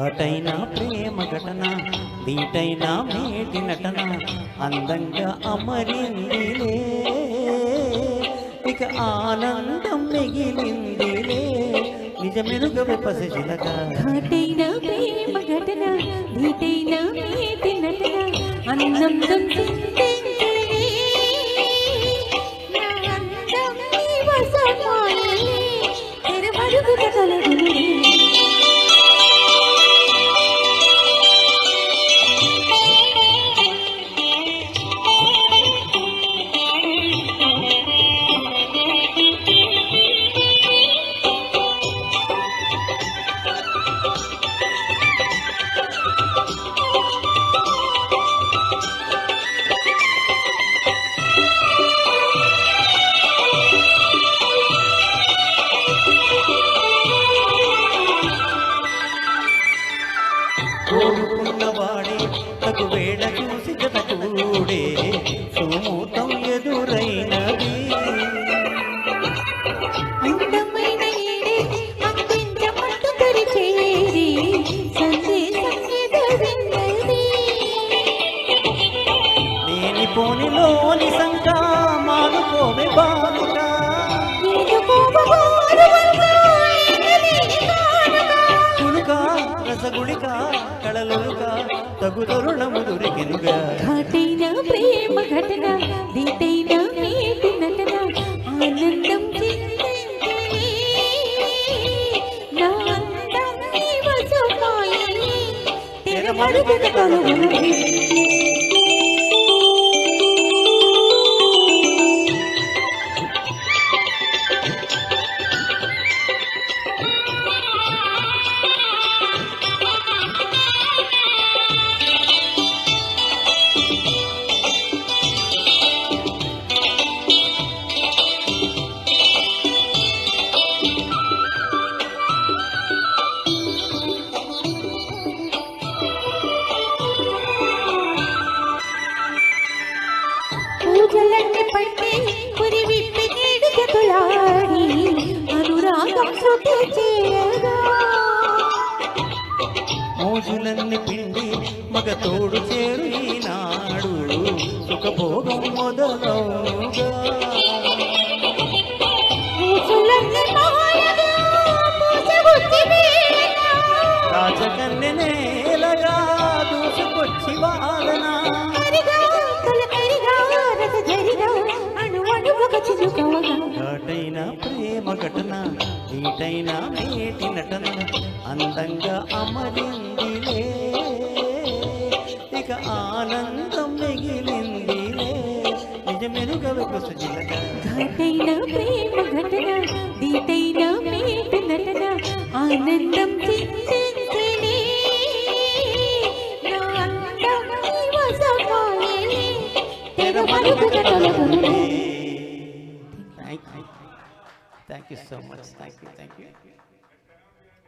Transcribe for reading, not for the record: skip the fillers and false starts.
ఘాటైన ప్రేమ ఘటన దీటైన మేటి నటన అందంగా అమరిందిలే ఇక ఆనందం మిగిలిందిలే నిజమెరుగవే పసిచిలక ఘాటైన ప్రేమ ఘటన దీటైన మేటి నటన ఆనందం కోరుకున్నవాడే తగు వేళ చూసి జతకూడే సుమూర్తం ఎదురైనది అందమైన ఈడే అందించమంటూ తెరిచేది సందేశం ఎదురైనది లేని పోనిలోని సంకా మానుకోవే బాలుగా రసగుళిక కళలుగా తగు తరుణము దొరికెనుగా ఘాటైన ప్రేమ ఘటన దీటైన మేటి నటన ఆనందం నా అందం వసమాయని తెరమడుగున కలుగునది పూజలన్నీ పట్టి పురి విప్పి నేడు జతులాడి అనురాగం శృతి చేయగా మోజులన్నీ పిండి మగ తోడు చేరు ఈనాడు సుఖభోగం మొదలవుగా పూజలన్నీ మాయగా పూజబుద్ధి వేళగా రాజకన్య నేలగా దూసుకొచ్చి వాలనా ఘాటైన ప్రేమ ఘటన దీటైన మేటి నటన అందంగా అమరిందిలే ఇక ఆనందం మిగిలిందిలే నిజమెరుగవే పసిచిలక ఘాటైన ప్రేమ ఘటన దీటైన మేటి నటన ఆనందం చింతించినే నా అందం వసమాయని తెరమడుగున కలుగునది. Thank you so much. Thank you.